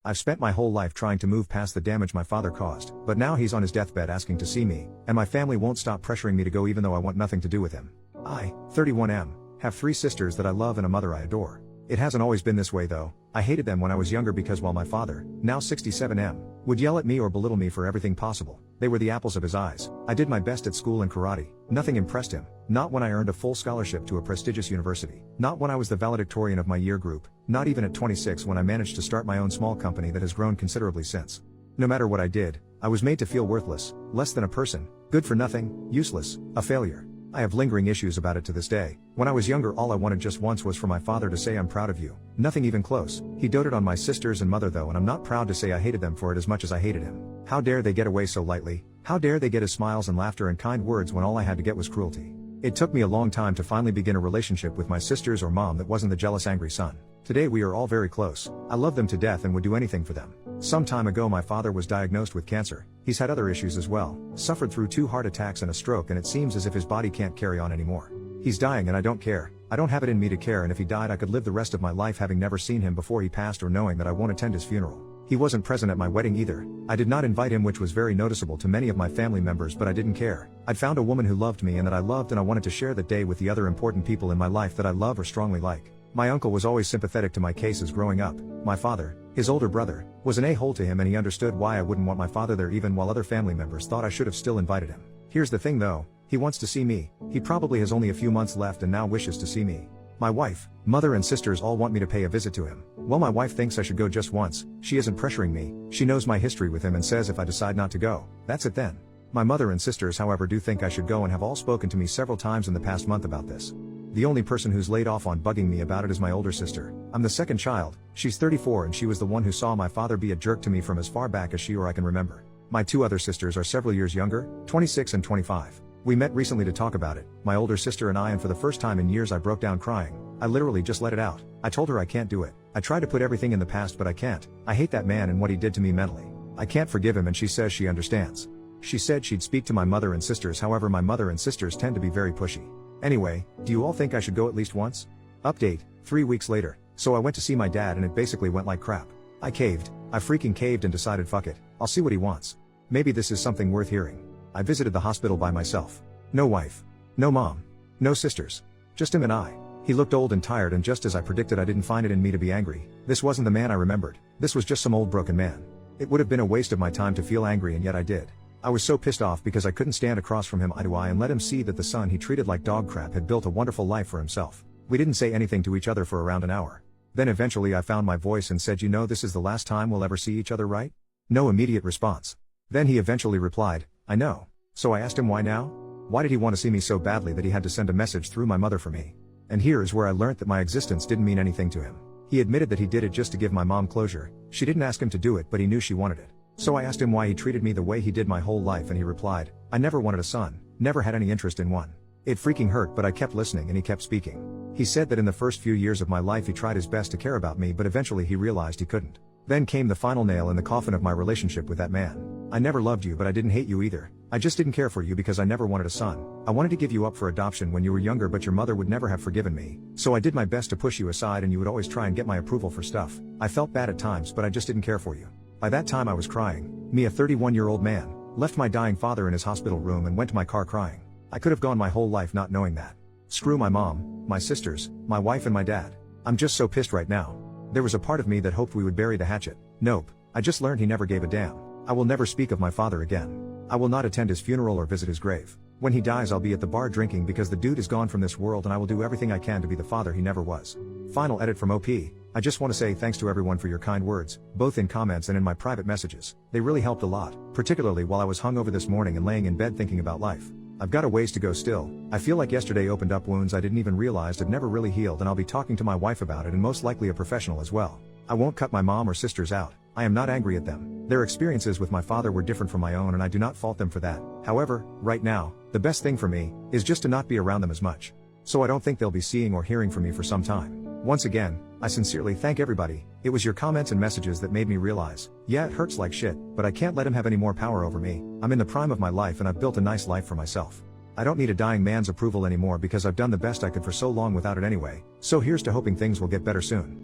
I've spent my whole life trying to move past the damage my father caused, but now he's on his deathbed asking to see me, and my family won't stop pressuring me to go even though I want nothing to do with him. I, 31M, have 3 sisters that I love and a mother I adore. It hasn't always been this way though. I hated them when I was younger because while my father, now 67M, would yell at me or belittle me for everything possible, they were the apples of his eyes. I did my best at school and karate. Nothing impressed him. Not when I earned a full scholarship to a prestigious university. Not when I was the valedictorian of my year group. Not even at 26 when I managed to start my own small company that has grown considerably since. No matter what I did, I was made to feel worthless, less than a person, good for nothing, useless, a failure. I have lingering issues about it to this day. When I was younger, all I wanted just once was for my father to say I'm proud of you. Nothing even close. He doted on my sisters and mother though, and I'm not proud to say I hated them for it as much as I hated him. How dare they get away so lightly? How dare they get his smiles and laughter and kind words when all I had to get was cruelty? It took me a long time to finally begin a relationship with my sisters or mom that wasn't the jealous angry son. Today we are all very close. I love them to death and would do anything for them. Some time ago my father was diagnosed with cancer. He's had other issues as well, suffered through 2 heart attacks and a stroke, and it seems as if his body can't carry on anymore. He's dying and I don't care. I don't have it in me to care, and if he died I could live the rest of my life having never seen him before he passed or knowing that I won't attend his funeral. He wasn't present at my wedding either. I did not invite him, which was very noticeable to many of my family members, but I didn't care. I'd found a woman who loved me and that I loved, and I wanted to share that day with the other important people in my life that I love or strongly like. My uncle was always sympathetic to my cases growing up. My father, his older brother, was an a-hole to him, and he understood why I wouldn't want my father there even while other family members thought I should have still invited him. Here's the thing though, he wants to see me. He probably has only a few months left and now wishes to see me. My wife, mother and sisters all want me to pay a visit to him. Well, my wife thinks I should go just once. She isn't pressuring me. She knows my history with him and says if I decide not to go, that's it then. My mother and sisters however do think I should go and have all spoken to me several times in the past month about this. The only person who's laid off on bugging me about it is my older sister. I'm the second child. She's 34 and she was the one who saw my father be a jerk to me from as far back as she or I can remember. My 2 other sisters are several years younger, 26 and 25. We met recently to talk about it, my older sister and I, and for the first time in years I broke down crying. I literally just let it out. I told her I can't do it. I tried to put everything in the past but I can't. I hate that man and what he did to me mentally. I can't forgive him, and she says she understands. She said she'd speak to my mother and sisters, however my mother and sisters tend to be very pushy. Anyway, do you all think I should go at least once? Update, 3 weeks later. So I went to see my dad and it basically went like crap. I caved. I freaking caved and decided fuck it. I'll see what he wants. Maybe this is something worth hearing. I visited the hospital by myself. No wife. No mom. No sisters. Just him and I. He looked old and tired, and just as I predicted, I didn't find it in me to be angry. This wasn't the man I remembered. This was just some old broken man. It would have been a waste of my time to feel angry, and yet I did. I was so pissed off because I couldn't stand across from him eye to eye and let him see that the son he treated like dog crap had built a wonderful life for himself. We didn't say anything to each other for around an hour. Then eventually I found my voice and said, "You know, this is the last time we'll ever see each other, right?" No immediate response. Then he eventually replied, "I know." So I asked him why now? Why did he want to see me so badly that he had to send a message through my mother for me? And here is where I learnt that my existence didn't mean anything to him. He admitted that he did it just to give my mom closure. She didn't ask him to do it, but he knew she wanted it. So I asked him why he treated me the way he did my whole life, and he replied, "I never wanted a son, never had any interest in one." It freaking hurt, but I kept listening and he kept speaking. He said that in the first few years of my life he tried his best to care about me, but eventually he realized he couldn't. Then came the final nail in the coffin of my relationship with that man. "I never loved you, but I didn't hate you either. I just didn't care for you because I never wanted a son. I wanted to give you up for adoption when you were younger, but your mother would never have forgiven me. So I did my best to push you aside, and you would always try and get my approval for stuff. I felt bad at times, but I just didn't care for you." By that time I was crying. Me, a 31-year-old man, left my dying father in his hospital room and went to my car crying. I could have gone my whole life not knowing that. Screw my mom, my sisters, my wife and my dad. I'm just so pissed right now. There was a part of me that hoped we would bury the hatchet. Nope. I just learned he never gave a damn. I will never speak of my father again. I will not attend his funeral or visit his grave. When he dies I'll be at the bar drinking because the dude is gone from this world, and I will do everything I can to be the father he never was. Final edit from OP. I just want to say thanks to everyone for your kind words, both in comments and in my private messages. They really helped a lot, particularly while I was hungover this morning and laying in bed thinking about life. I've got a ways to go still. I feel like yesterday opened up wounds I didn't even realize had never really healed, and I'll be talking to my wife about it, and most likely a professional as well. I won't cut my mom or sisters out. I am not angry at them. Their experiences with my father were different from my own, and I do not fault them for that. However, right now, the best thing for me is just to not be around them as much. So I don't think they'll be seeing or hearing from me for some time. Once again, I sincerely thank everybody. It was your comments and messages that made me realize, yeah, it hurts like shit, but I can't let him have any more power over me. I'm in the prime of my life and I've built a nice life for myself. I don't need a dying man's approval anymore because I've done the best I could for so long without it anyway. So here's to hoping things will get better soon.